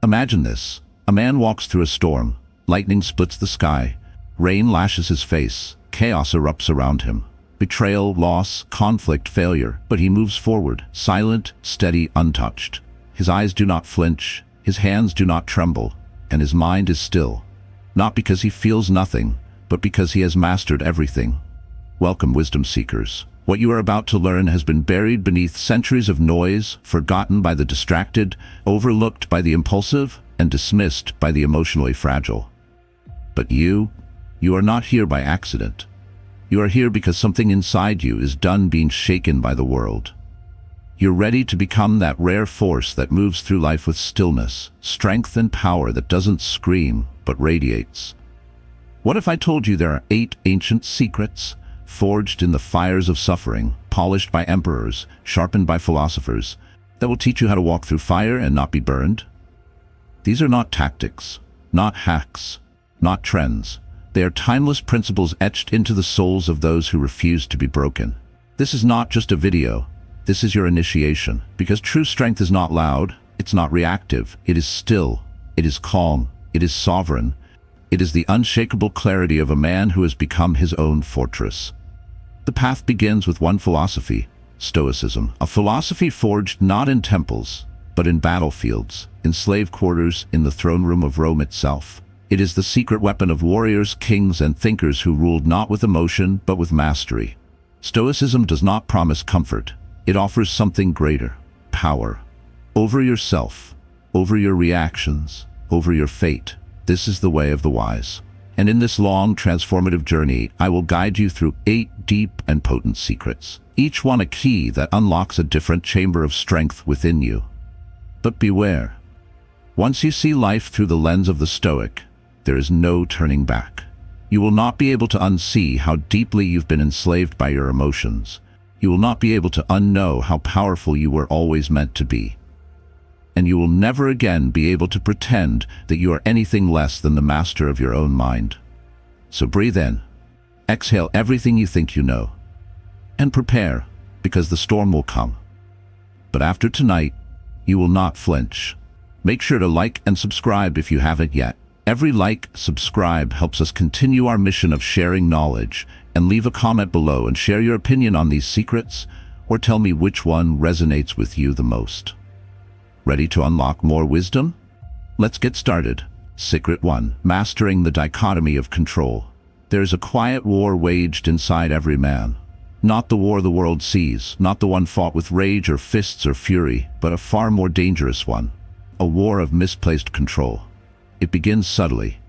Imagine this. A man walks through a storm. Lightning splits the sky. Rain lashes his face. Chaos erupts around him. Betrayal, loss, conflict, failure. But he moves forward, silent, steady, untouched. His eyes do not flinch. His hands do not tremble. And his mind is still. Not because he feels nothing, but because he has mastered everything. Welcome, wisdom seekers. What you are about to learn has been buried beneath centuries of noise, forgotten by the distracted, overlooked by the impulsive, and dismissed by the emotionally fragile. But you are not here by accident. You are here because something inside you is done being shaken by the world. You're ready to become that rare force that moves through life with stillness, strength and power that doesn't scream, but radiates. What if I told you there are 8 ancient secrets, forged in the fires of suffering, polished by emperors, sharpened by philosophers, that will teach you how to walk through fire and not be burned? These are not tactics, not hacks, not trends. They are timeless principles etched into the souls of those who refuse to be broken. This is not just a video. This is your initiation, because true strength is not loud, it's not reactive, it is still, it is calm, it is sovereign. It is the unshakable clarity of a man who has become his own fortress. The path begins with one philosophy, Stoicism, a philosophy forged not in temples, but in battlefields, in slave quarters, in the throne room of Rome itself. It is the secret weapon of warriors, kings, and thinkers who ruled not with emotion, but with mastery. Stoicism does not promise comfort. It offers something greater, power. Over yourself, over your reactions, over your fate. This is the way of the wise. And in this long, transformative journey, I will guide you through 8 deep and potent secrets, each one a key that unlocks a different chamber of strength within you. But beware. Once you see life through the lens of the Stoic, there is no turning back. You will not be able to unsee how deeply you've been enslaved by your emotions. You will not be able to unknow how powerful you were always meant to be. And you will never again be able to pretend that you are anything less than the master of your own mind. So breathe in, exhale everything you think you know, and prepare, because the storm will come. But after tonight, you will not flinch. Make sure to like and subscribe if you haven't yet. Every like, subscribe helps us continue our mission of sharing knowledge, and leave a comment below and share your opinion on these secrets, or tell me which one resonates with you the most. Ready to unlock more wisdom? Let's get started. Secret 1. Mastering the dichotomy of control. There's a quiet war waged inside every man. Not the war the world sees, not the one fought with rage or fists or fury, but a far more dangerous one. A war of misplaced control. It begins subtly.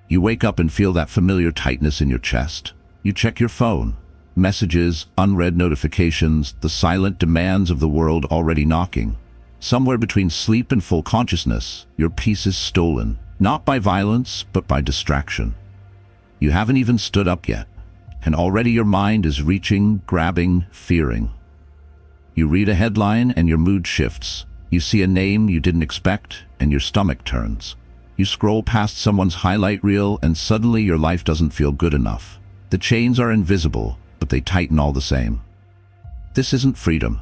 You wake up and feel that familiar tightness in your chest. You check your phone. Messages, unread notifications, the silent demands of the world already knocking. Somewhere between sleep and full consciousness, your peace is stolen, not by violence, but by distraction. You haven't even stood up yet, and already your mind is reaching, grabbing, fearing. You read a headline and your mood shifts. You see a name you didn't expect, and your stomach turns. You scroll past someone's highlight reel, and suddenly your life doesn't feel good enough. The chains are invisible, but they tighten all the same. This isn't freedom.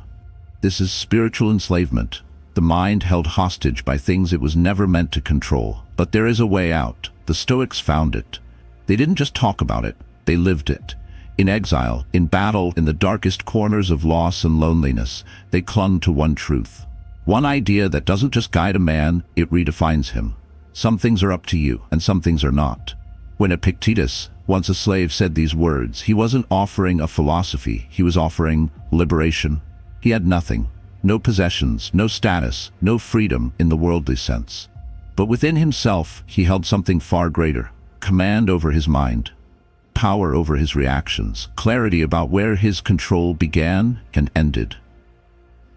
This is spiritual enslavement. The mind held hostage by things it was never meant to control. But there is a way out. The Stoics found it. They didn't just talk about it, they lived it. In exile, in battle, in the darkest corners of loss and loneliness, they clung to one truth. One idea that doesn't just guide a man, it redefines him. Some things are up to you, and some things are not. When Epictetus, once a slave, said these words, he wasn't offering a philosophy, he was offering liberation. He had nothing, no possessions, no status, no freedom in the worldly sense. But within himself, he held something far greater: command over his mind, power over his reactions, clarity about where his control began and ended.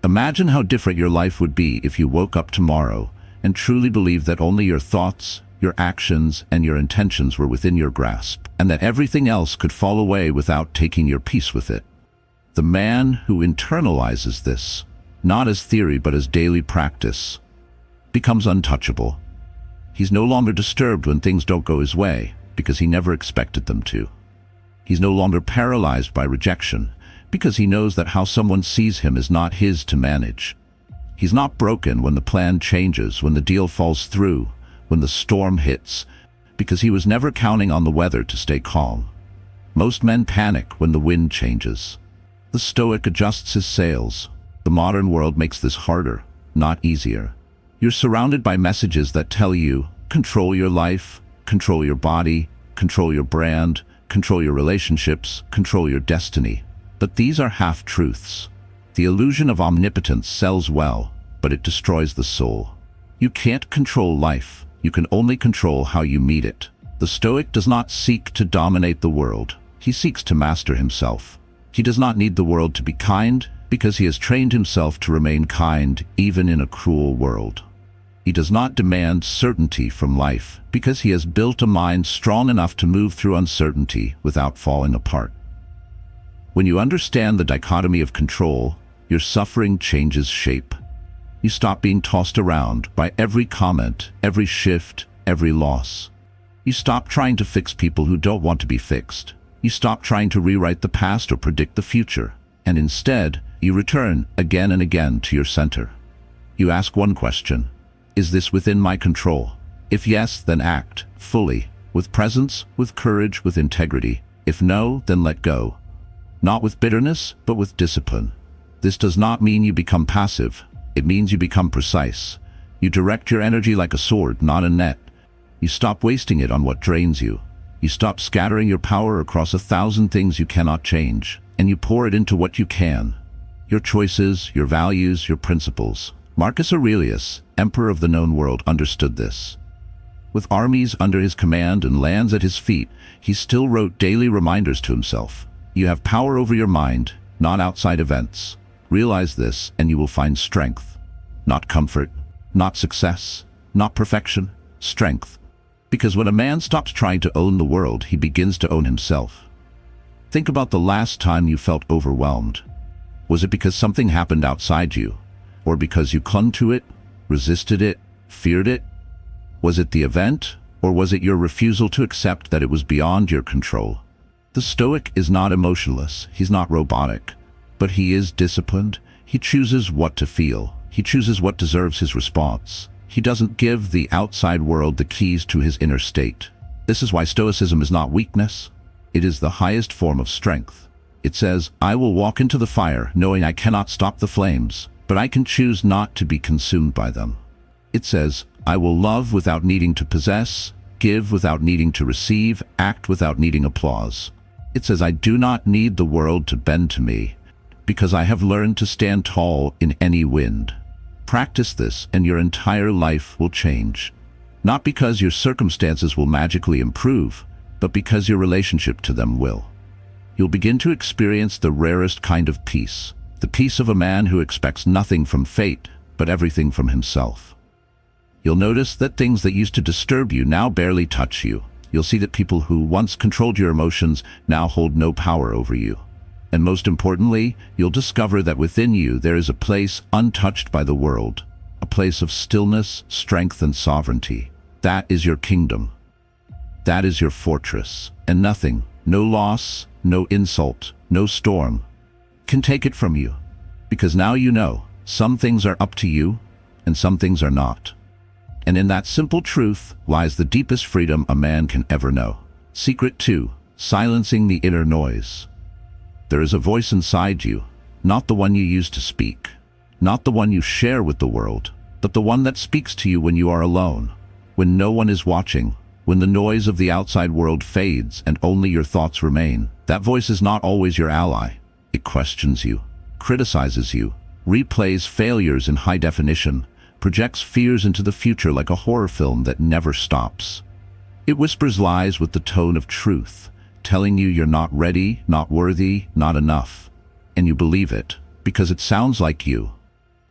Imagine how different your life would be if you woke up tomorrow and truly believed that only your thoughts, your actions, and your intentions were within your grasp, and that everything else could fall away without taking your peace with it. The man who internalizes this, not as theory but as daily practice, becomes untouchable. He's no longer disturbed when things don't go his way, because he never expected them to. He's no longer paralyzed by rejection, because he knows that how someone sees him is not his to manage. He's not broken when the plan changes, when the deal falls through, when the storm hits, because he was never counting on the weather to stay calm. Most men panic when the wind changes. The Stoic adjusts his sails. The modern world makes this harder, not easier. You're surrounded by messages that tell you, control your life, control your body, control your brand, control your relationships, control your destiny. But these are half-truths. The illusion of omnipotence sells well, but it destroys the soul. You can't control life. You can only control how you meet it. The Stoic does not seek to dominate the world. He seeks to master himself. He does not need the world to be kind, because he has trained himself to remain kind even in a cruel world. He does not demand certainty from life, because he has built a mind strong enough to move through uncertainty without falling apart. When you understand the dichotomy of control, your suffering changes shape. You stop being tossed around by every comment, every shift, every loss. You stop trying to fix people who don't want to be fixed. You stop trying to rewrite the past or predict the future, and instead, you return again and again to your center. You ask one question: is this within my control? If yes, then act fully, with presence, with courage, with integrity. If no, then let go. Not with bitterness, but with discipline. This does not mean you become passive. It means you become precise. You direct your energy like a sword, not a net. You stop wasting it on what drains you. You stop scattering your power across 1,000 things you cannot change, and you pour it into what you can. Your choices, your values, your principles. Marcus Aurelius, emperor of the known world, understood this. With armies under his command and lands at his feet, he still wrote daily reminders to himself. You have power over your mind, not outside events. Realize this, and you will find strength. Not comfort, not success, not perfection, strength. Because when a man stops trying to own the world, he begins to own himself. Think about the last time you felt overwhelmed. Was it because something happened outside you? Or because you clung to it, resisted it, feared it? Was it the event, or was it your refusal to accept that it was beyond your control? The Stoic is not emotionless, he's not robotic, but he is disciplined. He chooses what to feel. He chooses what deserves his response. He doesn't give the outside world the keys to his inner state. This is why Stoicism is not weakness. It is the highest form of strength. It says, I will walk into the fire knowing I cannot stop the flames, but I can choose not to be consumed by them. It says, I will love without needing to possess, give without needing to receive, act without needing applause. It says, I do not need the world to bend to me, because I have learned to stand tall in any wind. Practice this and your entire life will change. Not because your circumstances will magically improve, but because your relationship to them will. You'll begin to experience the rarest kind of peace, the peace of a man who expects nothing from fate, but everything from himself. You'll notice that things that used to disturb you now barely touch you. You'll see that people who once controlled your emotions now hold no power over you. And most importantly, you'll discover that within you there is a place untouched by the world, a place of stillness, strength, and sovereignty. That is your kingdom. That is your fortress, and nothing, no loss, no insult, no storm, can take it from you. Because now you know, some things are up to you, and some things are not. And in that simple truth lies the deepest freedom a man can ever know. Secret 2. Silencing the inner noise. There is a voice inside you, not the one you use to speak, not the one you share with the world, but the one that speaks to you when you are alone, when no one is watching, when the noise of the outside world fades and only your thoughts remain. That voice is not always your ally. It questions you, criticizes you, replays failures in high definition, projects fears into the future like a horror film that never stops. It whispers lies with the tone of truth, telling you you're not ready, not worthy, not enough. And you believe it, because it sounds like you.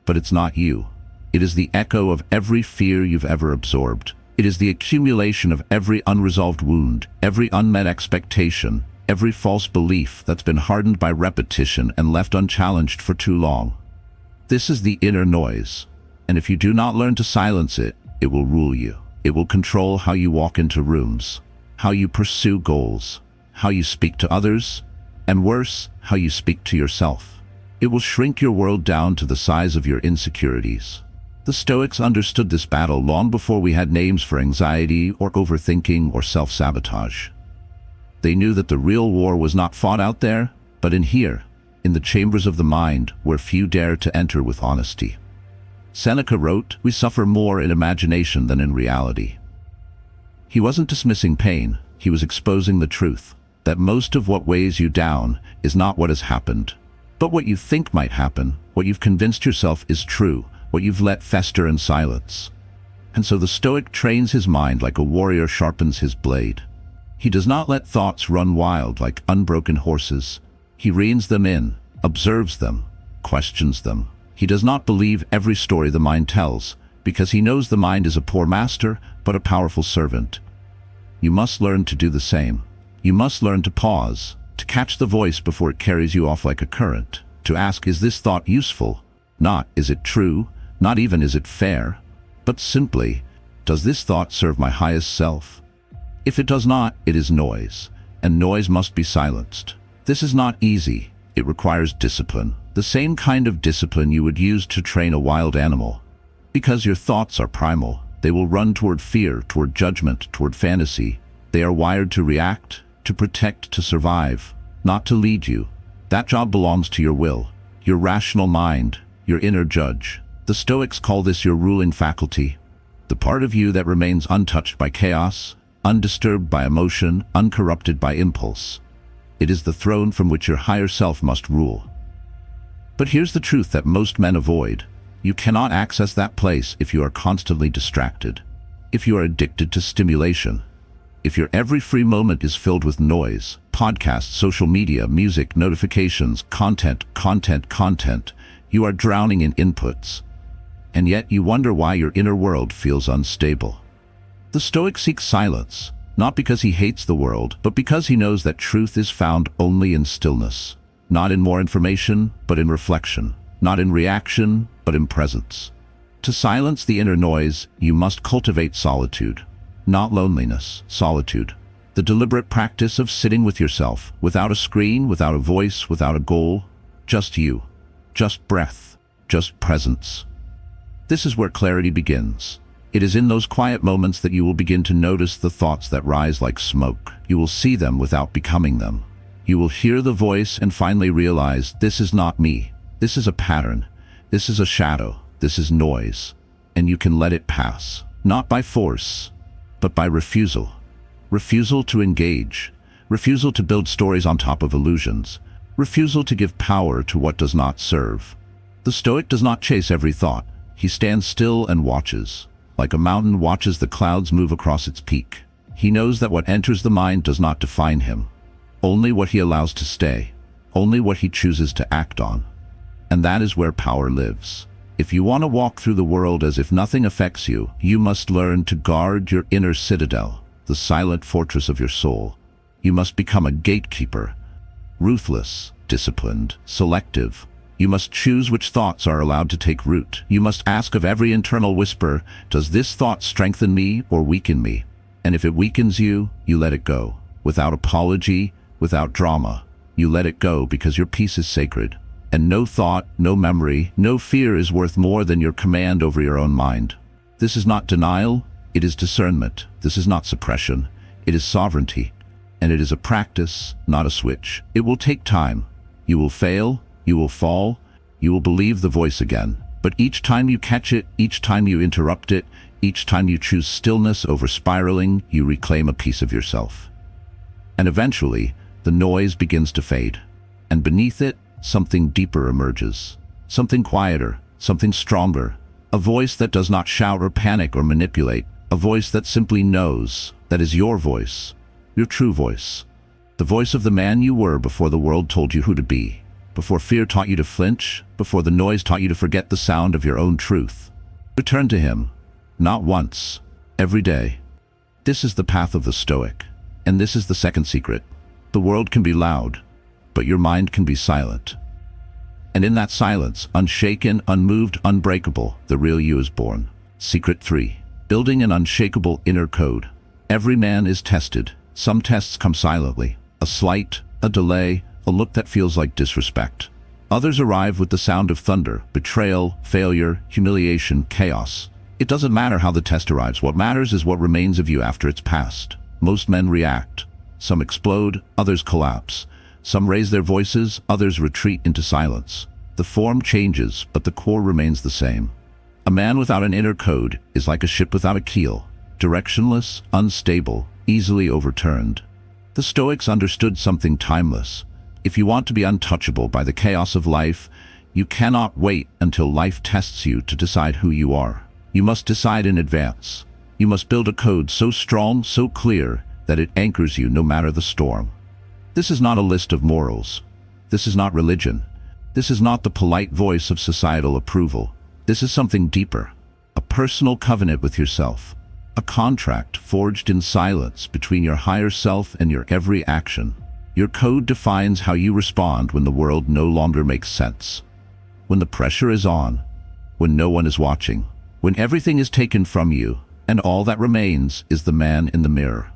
But it's not you. It is the echo of every fear you've ever absorbed. It is the accumulation of every unresolved wound, every unmet expectation, every false belief that's been hardened by repetition and left unchallenged for too long. This is the inner noise. And if you do not learn to silence it, it will rule you. It will control how you walk into rooms, how you pursue goals, how you speak to others, and worse, how you speak to yourself. It will shrink your world down to the size of your insecurities. The Stoics understood this battle long before we had names for anxiety or overthinking or self-sabotage. They knew that the real war was not fought out there, but in here, in the chambers of the mind, where few dare to enter with honesty. Seneca wrote, "We suffer more in imagination than in reality." He wasn't dismissing pain, he was exposing the truth, that most of what weighs you down is not what has happened, but what you think might happen, what you've convinced yourself is true, what you've let fester in silence. And so the Stoic trains his mind like a warrior sharpens his blade. He does not let thoughts run wild like unbroken horses. He reins them in, observes them, questions them. He does not believe every story the mind tells, because he knows the mind is a poor master, but a powerful servant. You must learn to do the same. You must learn to pause, to catch the voice before it carries you off like a current, to ask, is this thought useful? Not, is it true? Not even, is it fair? But simply, does this thought serve my highest self? If it does not, it is noise, and noise must be silenced. This is not easy. It requires discipline, the same kind of discipline you would use to train a wild animal. Because your thoughts are primal, they will run toward fear, toward judgment, toward fantasy. They are wired to react, to protect, to survive, not to lead you. That job belongs to your will, your rational mind, your inner judge. The Stoics call this your ruling faculty, the part of you that remains untouched by chaos, undisturbed by emotion, uncorrupted by impulse. It is the throne from which your higher self must rule. But here's the truth that most men avoid. You cannot access that place if you are constantly distracted, if you are addicted to stimulation, if your every free moment is filled with noise, podcasts, social media, music, notifications, content. You are drowning in inputs, and yet you wonder why your inner world feels unstable. The Stoic seeks silence, not because he hates the world, but because he knows that truth is found only in stillness, not in more information, but in reflection, not in reaction, but in presence. To silence the inner noise, you must cultivate solitude, not loneliness, solitude. The deliberate practice of sitting with yourself, without a screen, without a voice, without a goal, just you, just breath, just presence. This is where clarity begins. It is in those quiet moments that you will begin to notice the thoughts that rise like smoke. You will see them without becoming them. You will hear the voice and finally realize, this is not me. This is a pattern. This is a shadow. This is noise. And you can let it pass, not by force, but by refusal. Refusal to engage. Refusal to build stories on top of illusions. Refusal to give power to what does not serve. The Stoic does not chase every thought. He stands still and watches, like a mountain watches the clouds move across its peak. He knows that what enters the mind does not define him, only what he allows to stay, only what he chooses to act on. And that is where power lives. If you want to walk through the world as if nothing affects you, you must learn to guard your inner citadel, the silent fortress of your soul. You must become a gatekeeper, ruthless, disciplined, selective. You must choose which thoughts are allowed to take root. You must ask of every internal whisper, does this thought strengthen me or weaken me? And if it weakens you, you let it go. Without apology, without drama. You let it go because your peace is sacred. And no thought, no memory, no fear is worth more than your command over your own mind. This is not denial, it is discernment. This is not suppression, it is sovereignty. And it is a practice, not a switch. It will take time. You will fail. You will fall, you will believe the voice again. But each time you catch it, each time you interrupt it, each time you choose stillness over spiraling, you reclaim a piece of yourself. And eventually, the noise begins to fade. And beneath it, something deeper emerges. Something quieter, something stronger. A voice that does not shout or panic or manipulate. A voice that simply knows, that is your voice, your true voice. The voice of the man you were before the world told you who to be. Before fear taught you to flinch, before the noise taught you to forget the sound of your own truth. Return to him, not once, every day. This is the path of the Stoic, and this is the second secret. The world can be loud, but your mind can be silent. And in that silence, unshaken, unmoved, unbreakable, the real you is born. Secret 3. Building an unshakable inner code. Every man is tested. Some tests come silently. A slight, a delay, a look that feels like disrespect. Others arrive with the sound of thunder, betrayal, failure, humiliation, chaos. It doesn't matter how the test arrives. What matters is what remains of you after it's passed. Most men react. Some explode, others collapse. Some raise their voices, others retreat into silence. The form changes, but the core remains the same. A man without an inner code is like a ship without a keel, directionless, unstable, easily overturned. The Stoics understood something timeless. If you want to be untouchable by the chaos of life, you cannot wait until life tests you to decide who you are. You must decide in advance. You must build a code so strong, so clear, that it anchors you no matter the storm. This is not a list of morals. This is not religion. This is not the polite voice of societal approval. This is something deeper. A personal covenant with yourself. A contract forged in silence between your higher self and your every action. Your code defines how you respond when the world no longer makes sense. When the pressure is on, when no one is watching, when everything is taken from you, and all that remains is the man in the mirror.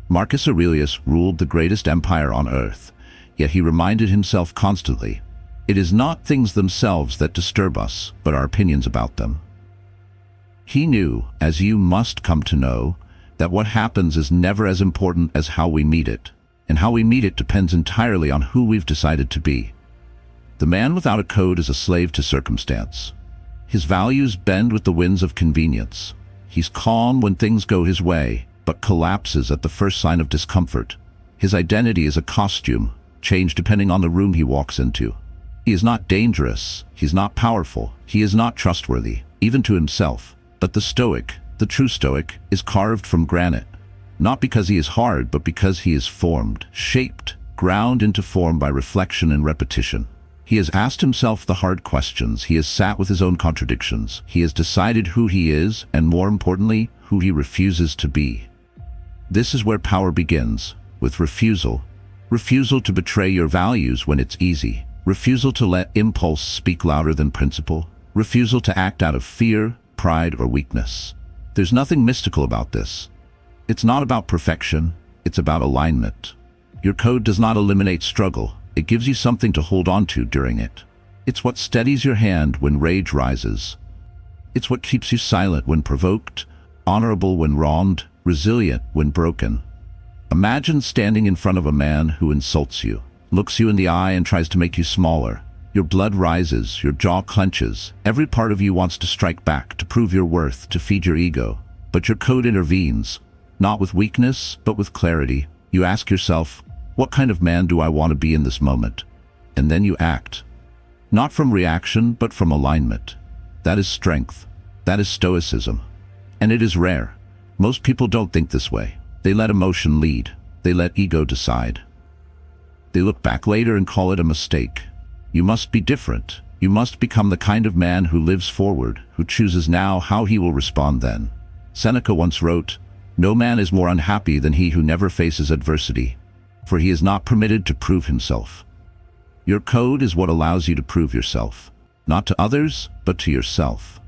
Marcus Aurelius ruled the greatest empire on earth, yet he reminded himself constantly, it is not things themselves that disturb us, but our opinions about them. He knew, as you must come to know, that what happens is never as important as how we meet it, and how we meet it depends entirely on who we've decided to be. The man without a code is a slave to circumstance. His values bend with the winds of convenience. He's calm when things go his way, but collapses at the first sign of discomfort. His identity is a costume, changed depending on the room he walks into. He is not dangerous, he's not powerful, he is not trustworthy, even to himself. But the Stoic, the true Stoic, is carved from granite. Not because he is hard, but because he is formed, shaped, ground into form by reflection and repetition. He has asked himself the hard questions, he has sat with his own contradictions, he has decided who he is, and more importantly, who he refuses to be. This is where power begins, with refusal. Refusal to betray your values when it's easy. Refusal to let impulse speak louder than principle. Refusal to act out of fear, pride, or weakness. There's nothing mystical about this. It's not about perfection, it's about alignment. Your code does not eliminate struggle, it gives you something to hold on to during it. It's what steadies your hand when rage rises. It's what keeps you silent when provoked, honorable when wronged, resilient when broken. Imagine standing in front of a man who insults you, looks you in the eye and tries to make you smaller. Your blood rises, your jaw clenches, every part of you wants to strike back, to prove your worth, to feed your ego. But your code intervenes. Not with weakness, but with clarity. You ask yourself, what kind of man do I want to be in this moment? And then you act. Not from reaction, but from alignment. That is strength. That is Stoicism. And it is rare. Most people don't think this way. They let emotion lead. They let ego decide. They look back later and call it a mistake. You must be different. You must become the kind of man who lives forward, who chooses now how he will respond then. Seneca once wrote, "No man is more unhappy than he who never faces adversity, for he is not permitted to prove himself." Your code is what allows you to prove yourself, not to others, but to yourself.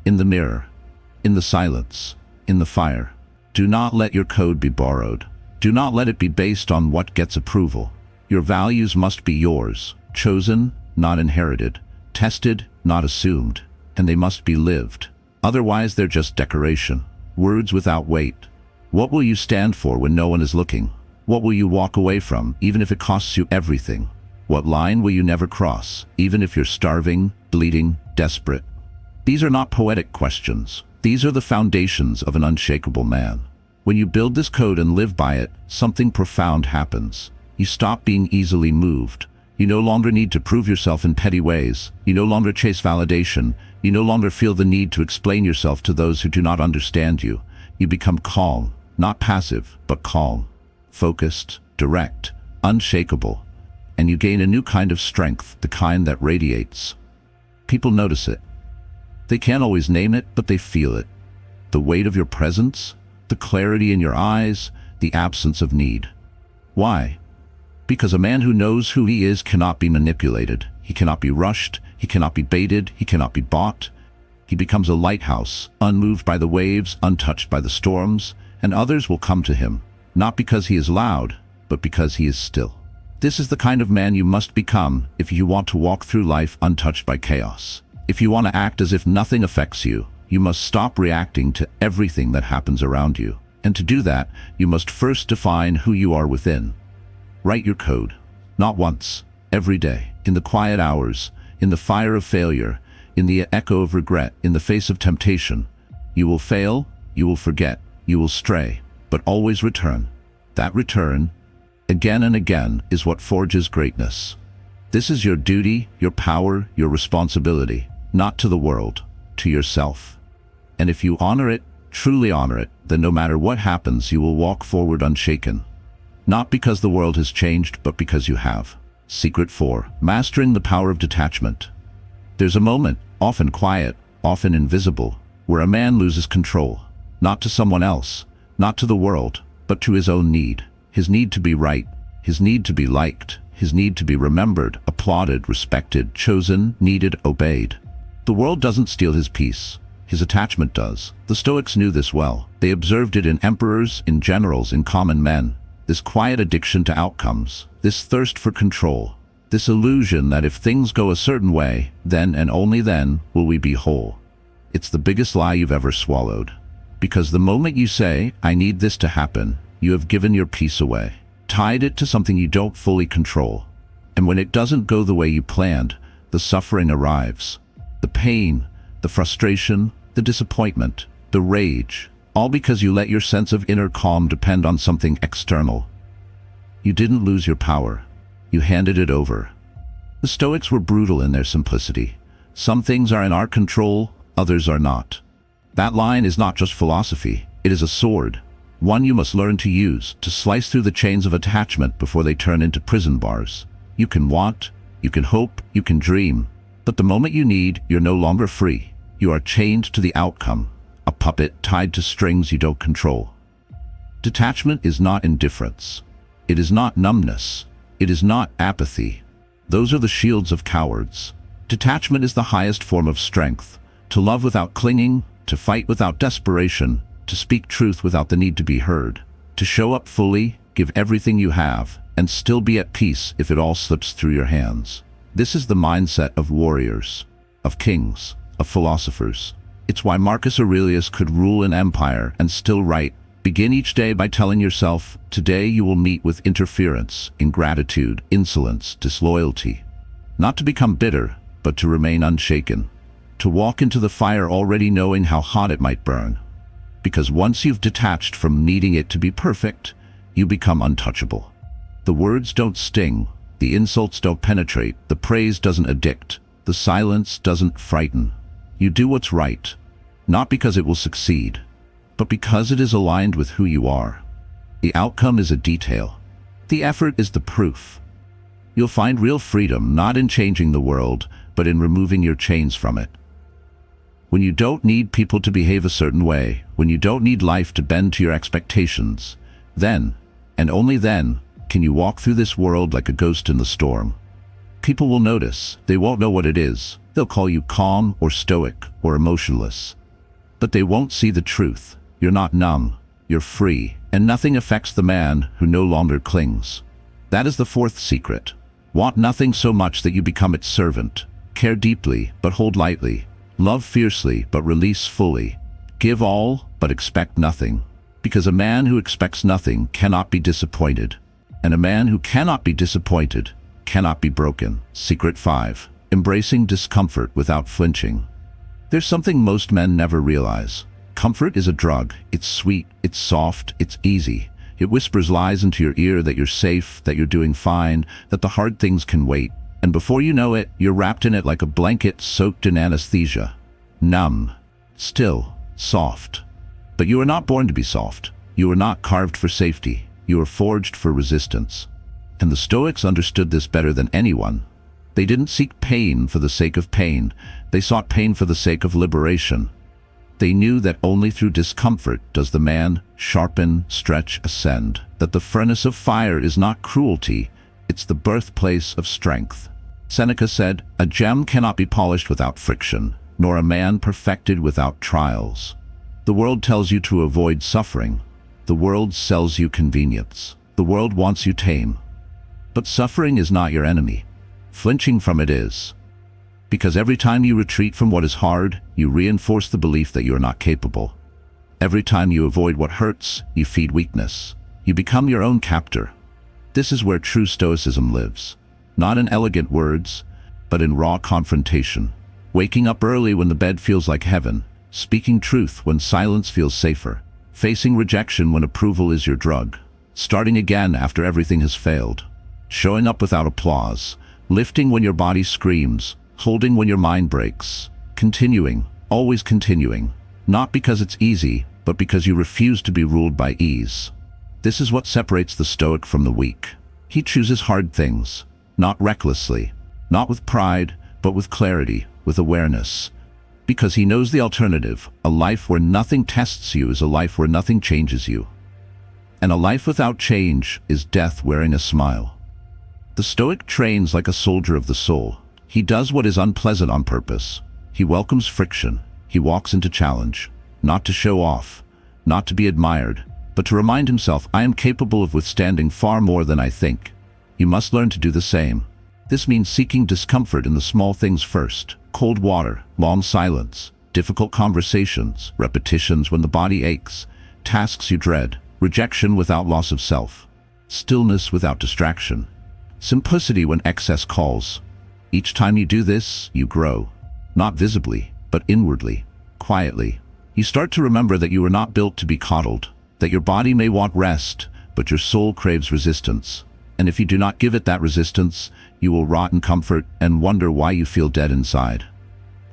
In the mirror, in the silence, in the fire. Do not let your code be borrowed. Do not let it be based on what gets approval. Your values must be yours, chosen, not inherited, tested, not assumed, and they must be lived. Otherwise, they're just decoration, words without weight. What will you stand for when no one is looking? What will you walk away from, even if it costs you everything? What line will you never cross, even if you're starving, bleeding, desperate? These are not poetic questions. These are the foundations of an unshakable man. When you build this code and live by it, something profound happens. You stop being easily moved. You no longer need to prove yourself in petty ways. You no longer chase validation. You no longer feel the need to explain yourself to those who do not understand you. You become calm, not passive, but calm, focused, direct, unshakable. And you gain a new kind of strength, the kind that radiates. People notice it. They can't always name it, but they feel it. The weight of your presence, the clarity in your eyes, the absence of need. Why? Because a man who knows who he is cannot be manipulated. He cannot be rushed. He cannot be baited. He cannot be bought. He becomes a lighthouse, unmoved by the waves, untouched by the storms, and others will come to him, not because he is loud, but because he is still. This is the kind of man you must become if you want to walk through life untouched by chaos. If you want to act as if nothing affects you, you must stop reacting to everything that happens around you. And to do that, you must first define who you are within. Write your code. Not once, every day, in the quiet hours, in the fire of failure, in the echo of regret, in the face of temptation. You will fail, you will forget, you will stray, but always return. That return, again and again, is what forges greatness. This is your duty, your power, your responsibility, not to the world, to yourself. And if you honor it, truly honor it, then no matter what happens, you will walk forward unshaken. Not because the world has changed, but because you have. Secret 4. Mastering the power of detachment. There's a moment, often quiet, often invisible, where a man loses control. Not to someone else, not to the world, but to his own need. His need to be right, his need to be liked, his need to be remembered, applauded, respected, chosen, needed, obeyed. The world doesn't steal his peace. His attachment does. The Stoics knew this well. They observed it in emperors, in generals, in common men. This quiet addiction to outcomes, this thirst for control, this illusion that if things go a certain way, then and only then will we be whole. It's the biggest lie you've ever swallowed. Because the moment you say, I need this to happen, you have given your peace away, tied it to something you don't fully control. And when it doesn't go the way you planned, the suffering arrives. The pain, the frustration, the disappointment, the rage, all because you let your sense of inner calm depend on something external. You didn't lose your power. You handed it over. The Stoics were brutal in their simplicity. Some things are in our control, others are not. That line is not just philosophy, it is a sword. One you must learn to use, to slice through the chains of attachment before they turn into prison bars. You can want, you can hope, you can dream, but the moment you need, you're no longer free. You are chained to the outcome, a puppet tied to strings you don't control. Detachment is not indifference. It is not numbness. It is not apathy. Those are the shields of cowards. Detachment is the highest form of strength. To love without clinging, to fight without desperation, to speak truth without the need to be heard, to show up fully, give everything you have, and still be at peace if it all slips through your hands. This is the mindset of warriors, of kings, of philosophers. It's why Marcus Aurelius could rule an empire and still write, begin each day by telling yourself, today you will meet with interference, ingratitude, insolence, disloyalty. Not to become bitter, but to remain unshaken. To walk into the fire already knowing how hot it might burn. Because once you've detached from needing it to be perfect, you become untouchable. The words don't sting, the insults don't penetrate, the praise doesn't addict, the silence doesn't frighten. You do what's right, not because it will succeed, but because it is aligned with who you are. The outcome is a detail. The effort is the proof. You'll find real freedom not in changing the world, but in removing your chains from it. When you don't need people to behave a certain way, when you don't need life to bend to your expectations, then, and only then, can you walk through this world like a ghost in the storm. People will notice. They won't know what it is. They'll call you calm or stoic or emotionless. But they won't see the truth. You're not numb. You're free. And nothing affects the man who no longer clings. That is the fourth secret. Want nothing so much that you become its servant. Care deeply, but hold lightly. Love fiercely, but release fully. Give all, but expect nothing. Because a man who expects nothing cannot be disappointed. And a man who cannot be disappointed cannot be broken. Secret 5. Embracing discomfort without flinching. There's something most men never realize. Comfort is a drug. It's sweet, it's soft, it's easy. It whispers lies into your ear that you're safe, that you're doing fine, that the hard things can wait. And before you know it, you're wrapped in it like a blanket soaked in anesthesia. Numb. Still. Soft. But you are not born to be soft. You are not carved for safety. You are forged for resistance. And the Stoics understood this better than anyone. They didn't seek pain for the sake of pain. They sought pain for the sake of liberation. They knew that only through discomfort does the man sharpen, stretch, ascend. That the furnace of fire is not cruelty, it's the birthplace of strength. Seneca said, "A gem cannot be polished without friction, nor a man perfected without trials." The world tells you to avoid suffering. The world sells you convenience. The world wants you tame. But suffering is not your enemy. Flinching from it is. Because every time you retreat from what is hard, you reinforce the belief that you are not capable. Every time you avoid what hurts, you feed weakness. You become your own captor. This is where true Stoicism lives. Not in elegant words, but in raw confrontation. Waking up early when the bed feels like heaven. Speaking truth when silence feels safer. Facing rejection when approval is your drug. Starting again after everything has failed. Showing up without applause. Lifting when your body screams. Holding when your mind breaks. Continuing, always continuing. Not because it's easy, but because you refuse to be ruled by ease. This is what separates the Stoic from the weak. He chooses hard things, not recklessly, not with pride, but with clarity, with awareness. Because he knows the alternative. A life where nothing tests you is a life where nothing changes you. And a life without change is death wearing a smile. The Stoic trains like a soldier of the soul. He does what is unpleasant on purpose. He welcomes friction. He walks into challenge, not to show off, not to be admired, but to remind himself, I am capable of withstanding far more than I think. You must learn to do the same. This means seeking discomfort in the small things first. Cold water, long silence, difficult conversations, repetitions when the body aches, tasks you dread, rejection without loss of self, stillness without distraction, simplicity when excess calls. Each time you do this, you grow, not visibly, but inwardly, quietly. You start to remember that you are not built to be coddled, that your body may want rest, but your soul craves resistance. And if you do not give it that resistance, you will rot in comfort and wonder why you feel dead inside.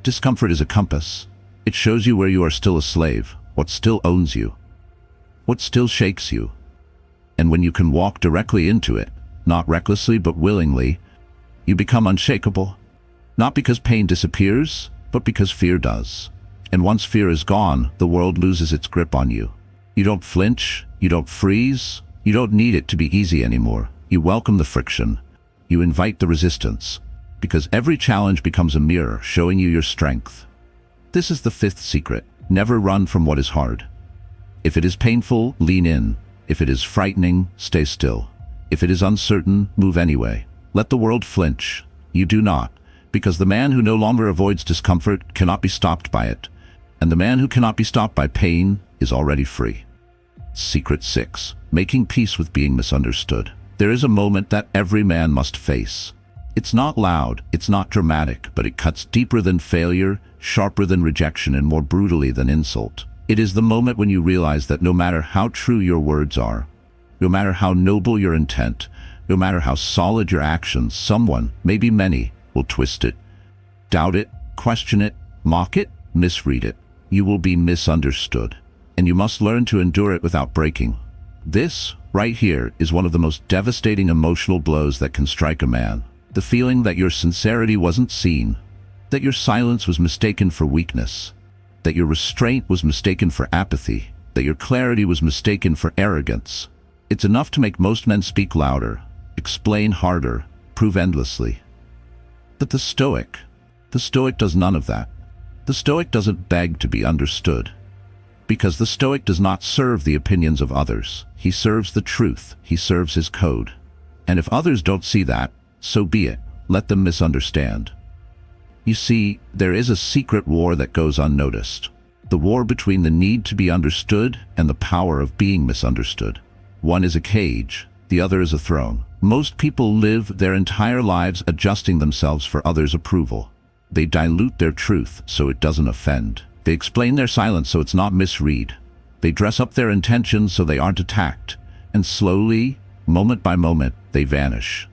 Discomfort is a compass. It shows you where you are still a slave, what still owns you, what still shakes you. And when you can walk directly into it, not recklessly but willingly, you become unshakable. Not because pain disappears, but because fear does. And once fear is gone, the world loses its grip on you. You don't flinch, you don't freeze, you don't need it to be easy anymore. You welcome the friction. You invite the resistance. Because every challenge becomes a mirror showing you your strength. This is the fifth secret. Never run from what is hard. If it is painful, lean in. If it is frightening, stay still. If it is uncertain, move anyway. Let the world flinch. You do not. Because the man who no longer avoids discomfort cannot be stopped by it. And the man who cannot be stopped by pain is already free. Secret 6. Making peace with being misunderstood. There is a moment that every man must face. It's not loud, it's not dramatic, but it cuts deeper than failure, sharper than rejection, and more brutally than insult. It is the moment when you realize that no matter how true your words are, no matter how noble your intent, no matter how solid your actions, someone, maybe many, will twist it, doubt it, question it, mock it, misread it. You will be misunderstood, and you must learn to endure it without breaking. This, right here, is one of the most devastating emotional blows that can strike a man. The feeling that your sincerity wasn't seen, that your silence was mistaken for weakness, that your restraint was mistaken for apathy, that your clarity was mistaken for arrogance. It's enough to make most men speak louder, explain harder, prove endlessly. But the Stoic does none of that. The Stoic doesn't beg to be understood. Because the Stoic does not serve the opinions of others. He serves the truth. He serves his code. And if others don't see that, so be it. Let them misunderstand. You see, there is a secret war that goes unnoticed. The war between the need to be understood and the power of being misunderstood. One is a cage, the other is a throne. Most people live their entire lives adjusting themselves for others' approval. They dilute their truth so it doesn't offend. They explain their silence so it's not misread. They dress up their intentions so they aren't attacked. And slowly, moment by moment, they vanish.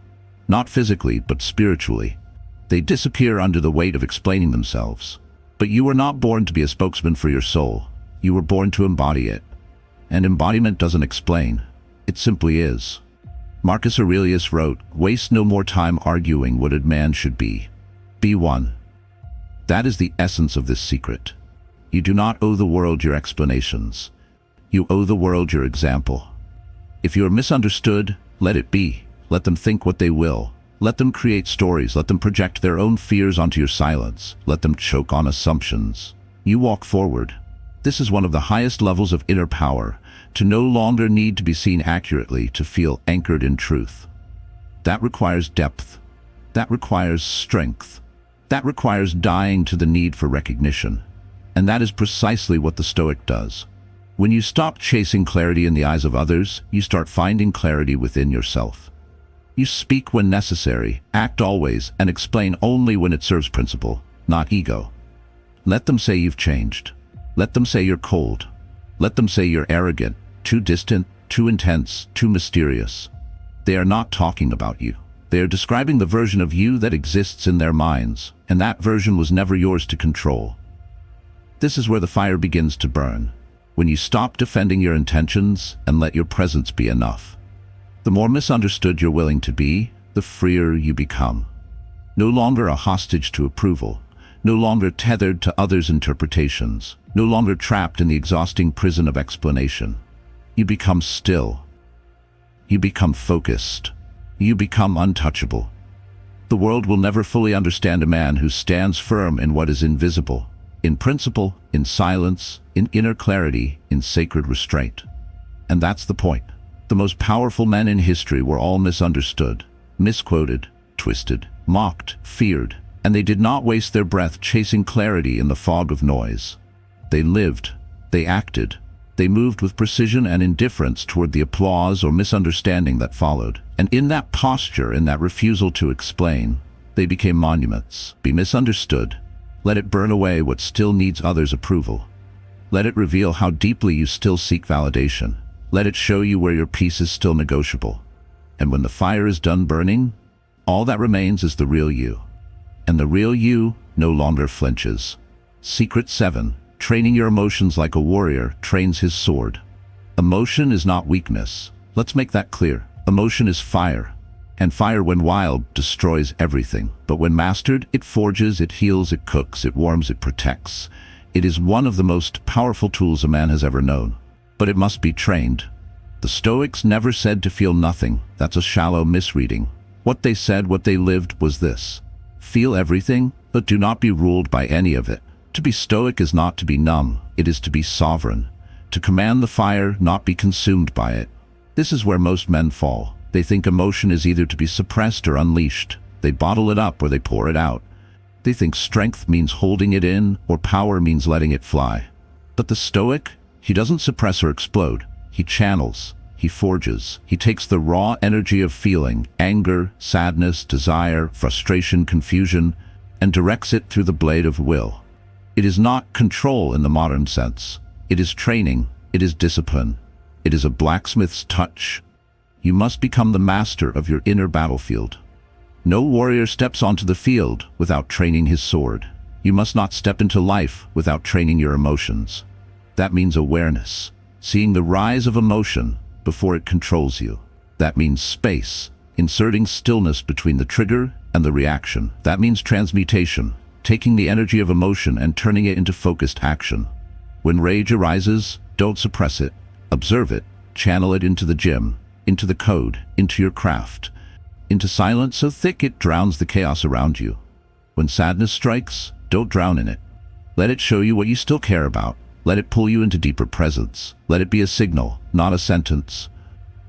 Not physically, but spiritually. They disappear under the weight of explaining themselves. But you were not born to be a spokesman for your soul. You were born to embody it. And embodiment doesn't explain. It simply is. Marcus Aurelius wrote, "Waste no more time arguing what a man should be. Be one." That is the essence of this secret. You do not owe the world your explanations. You owe the world your example. If you are misunderstood, let it be. Let them think what they will. Let them create stories. Let them project their own fears onto your silence. Let them choke on assumptions. You walk forward. This is one of the highest levels of inner power, to no longer need to be seen accurately, to feel anchored in truth. That requires depth. That requires strength. That requires dying to the need for recognition. And that is precisely what the Stoic does. When you stop chasing clarity in the eyes of others, you start finding clarity within yourself. You speak when necessary, act always, and explain only when it serves principle, not ego. Let them say you've changed. Let them say you're cold. Let them say you're arrogant, too distant, too intense, too mysterious. They are not talking about you. They are describing the version of you that exists in their minds, and that version was never yours to control. This is where the fire begins to burn, when you stop defending your intentions and let your presence be enough. The more misunderstood you're willing to be, the freer you become. No longer a hostage to approval, no longer tethered to others' interpretations, no longer trapped in the exhausting prison of explanation. You become still. You become focused. You become untouchable. The world will never fully understand a man who stands firm in what is invisible, in principle, in silence, in inner clarity, in sacred restraint. And that's the point. The most powerful men in history were all misunderstood, misquoted, twisted, mocked, feared, and they did not waste their breath chasing clarity in the fog of noise. They lived, they acted, they moved with precision and indifference toward the applause or misunderstanding that followed. And in that posture, in that refusal to explain, they became monuments. Be misunderstood. Let it burn away what still needs others' approval. Let it reveal how deeply you still seek validation. Let it show you where your peace is still negotiable. And when the fire is done burning, all that remains is the real you. And the real you no longer flinches. Secret 7. Training your emotions like a warrior trains his sword. Emotion is not weakness. Let's make that clear. Emotion is fire. And fire, when wild, destroys everything. But when mastered, it forges, it heals, it cooks, it warms, it protects. It is one of the most powerful tools a man has ever known. But it must be trained. The Stoics never said to feel nothing. That's a shallow misreading. What they said, what they lived, was this: feel everything, but do not be ruled by any of it. To be Stoic is not to be numb, it is to be sovereign. To command the fire, not be consumed by it. This is where most men fall. They think emotion is either to be suppressed or unleashed. They bottle it up or they pour it out. They think strength means holding it in, or power means letting it fly. But the Stoic, he doesn't suppress or explode. He channels, he forges. He takes the raw energy of feeling, anger, sadness, desire, frustration, confusion, and directs it through the blade of will. It is not control in the modern sense. It is training. It is discipline. It is a blacksmith's touch. You must become the master of your inner battlefield. No warrior steps onto the field without training his sword. You must not step into life without training your emotions. That means awareness, seeing the rise of emotion before it controls you. That means space, inserting stillness between the trigger and the reaction. That means transmutation, taking the energy of emotion and turning it into focused action. When rage arises, don't suppress it. Observe it, channel it into the gym, into the code, into your craft, into silence so thick it drowns the chaos around you. When sadness strikes, don't drown in it. Let it show you what you still care about. Let it pull you into deeper presence. Let it be a signal, not a sentence.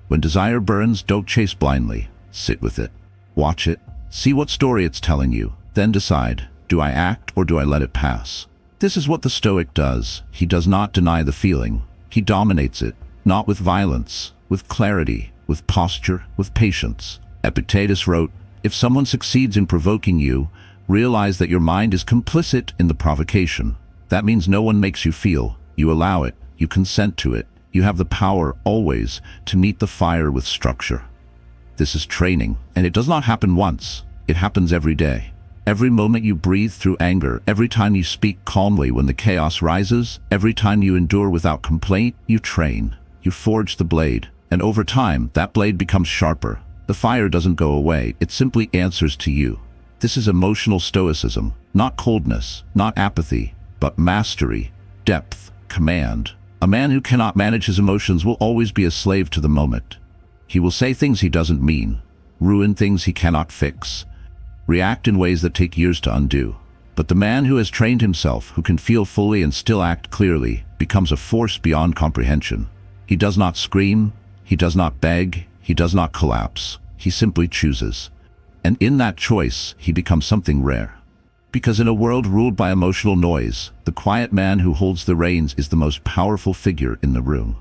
When desire burns, don't chase blindly. Sit with it. Watch it. See what story it's telling you. Then decide, do I act or do I let it pass? This is what the Stoic does. He does not deny the feeling. He dominates it, not with violence, with clarity, with posture, with patience. Epictetus wrote, if someone succeeds in provoking you, realize that your mind is complicit in the provocation. That means no one makes you feel. You allow it. You consent to it. You have the power, always, to meet the fire with structure. This is training, and it does not happen once. It happens every day. Every moment you breathe through anger, every time you speak calmly when the chaos rises, every time you endure without complaint, you train. You forge the blade, and over time, that blade becomes sharper. The fire doesn't go away, it simply answers to you. This is emotional stoicism, not coldness, not apathy, but mastery, depth, command. A man who cannot manage his emotions will always be a slave to the moment. He will say things he doesn't mean, ruin things he cannot fix, react in ways that take years to undo. But the man who has trained himself, who can feel fully and still act clearly, becomes a force beyond comprehension. He does not scream, he does not beg, he does not collapse. he simply chooses. And in that choice, he becomes something rare. Because in a world ruled by emotional noise, the quiet man who holds the reins is the most powerful figure in the room.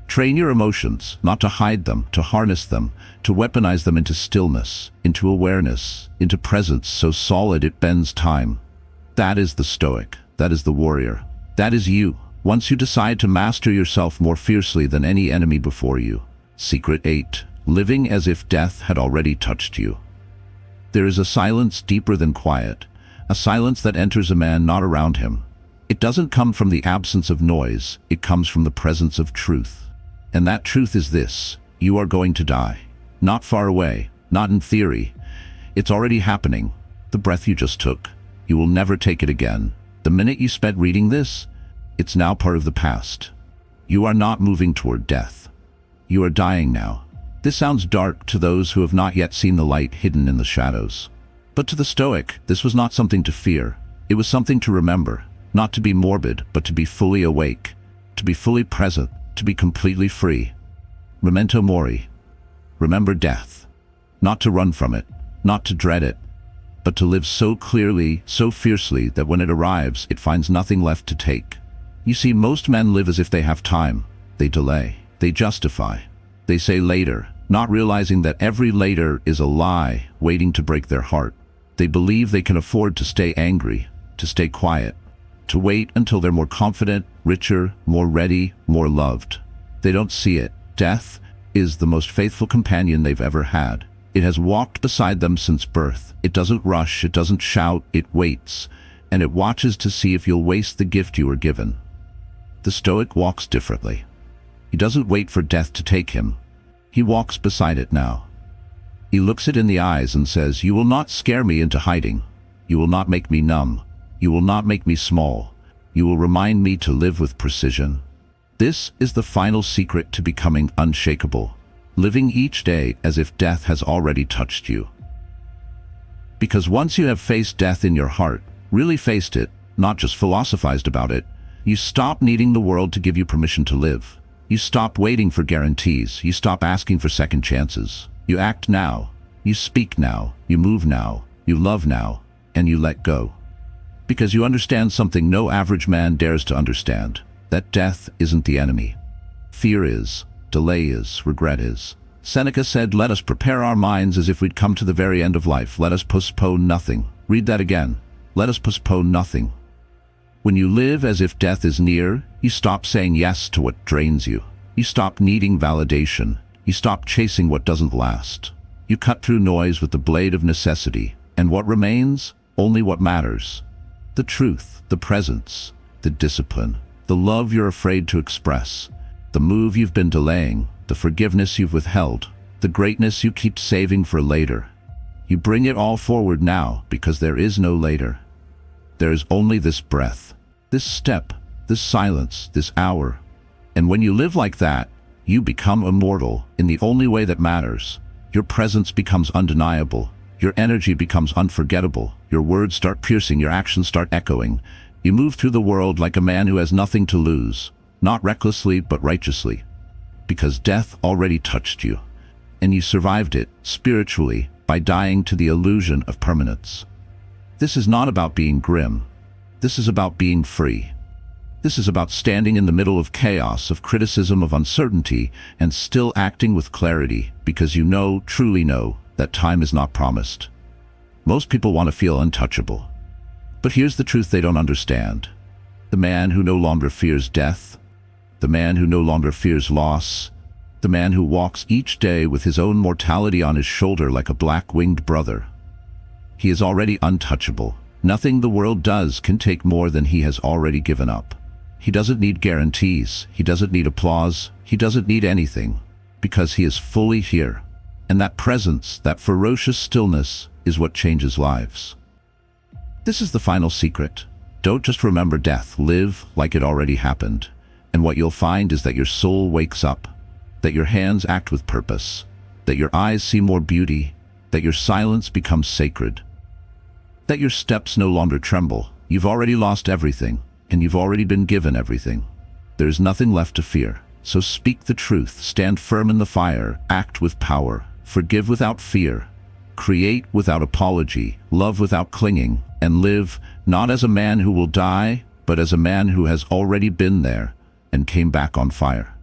Train your emotions, not to hide them, to harness them, to weaponize them into stillness, into awareness, into presence so solid it bends time. That is the Stoic. That is the warrior. That is you, once you decide to master yourself more fiercely than any enemy before you. Secret 8. Living as if death had already touched you. There is a silence deeper than quiet, a silence that enters a man not around him. It doesn't come from the absence of noise, it comes from the presence of truth. And that truth is this: you are going to die. Not far away, not in theory. It's already happening. The breath you just took, you will never take it again. The minute you spent reading this, it's now part of the past. You are not moving toward death. You are dying now. This sounds dark to those who have not yet seen the light hidden in the shadows. But to the Stoic, this was not something to fear. It was something to remember, not to be morbid, but to be fully awake, to be fully present, to be completely free. Memento mori. Remember death. Not to run from it, not to dread it, but to live so clearly, so fiercely that when it arrives, it finds nothing left to take. You see, most men live as if they have time. They delay. They justify. They say later, not realizing that every later is a lie waiting to break their heart. They believe they can afford to stay angry, to stay quiet, to wait until they're more confident, richer, more ready, more loved. They don't see it. Death is the most faithful companion they've ever had. It has walked beside them since birth. It doesn't rush, it doesn't shout, it waits, and it watches to see if you'll waste the gift you were given. The Stoic walks differently. He doesn't wait for death to take him. He walks beside it now. He looks it in the eyes and says, "You will not scare me into hiding. You will not make me numb. You will not make me small. You will remind me to live with precision." This is the final secret to becoming unshakable, living each day as if death has already touched you. Because once you have faced death in your heart, really faced it, not just philosophized about it, you stop needing the world to give you permission to live. You stop waiting for guarantees. You stop asking for second chances. You act now. You speak now. You move now. You love now. And you let go. Because you understand something no average man dares to understand. That death isn't the enemy. Fear is. Delay is. Regret is. Seneca said, "Let us prepare our minds as if we'd come to the very end of life. Let us postpone nothing." Read that again. Let us postpone nothing. When you live as if death is near, you stop saying yes to what drains you. You stop needing validation. You stop chasing what doesn't last. You cut through noise with the blade of necessity. And what remains? Only what matters. The truth, the presence, the discipline, the love you're afraid to express, the move you've been delaying, the forgiveness you've withheld, the greatness you keep saving for later. You bring it all forward now because there is no later. There is only this breath, this step, this silence, this hour. And when you live like that, you become immortal in the only way that matters. Your presence becomes undeniable. Your energy becomes unforgettable. Your words start piercing, your actions start echoing. You move through the world like a man who has nothing to lose, not recklessly but righteously. Because death already touched you, and you survived it, spiritually, by dying to the illusion of permanence. This is not about being grim. This is about being free. This is about standing in the middle of chaos, of criticism, of uncertainty, and still acting with clarity, because you know, truly know, that time is not promised. Most people want to feel untouchable. But here's the truth they don't understand. The man who no longer fears death, the man who no longer fears loss, the man who walks each day with his own mortality on his shoulder like a black-winged brother. He is already untouchable. Nothing the world does can take more than he has already given up. He doesn't need guarantees. He doesn't need applause. He doesn't need anything, because he is fully here. And that presence, that ferocious stillness, is what changes lives. This is the final secret. Don't just remember death. Live like it already happened. And what you'll find is that your soul wakes up, that your hands act with purpose, that your eyes see more beauty, that your silence becomes sacred, that your steps no longer tremble. You've already lost everything, and you've already been given everything. There's nothing left to fear. So speak the truth, stand firm in the fire, act with power, Forgive without fear. Create without apology. Love without clinging. And live not as a man who will die, but as a man who has already been there and came back on fire.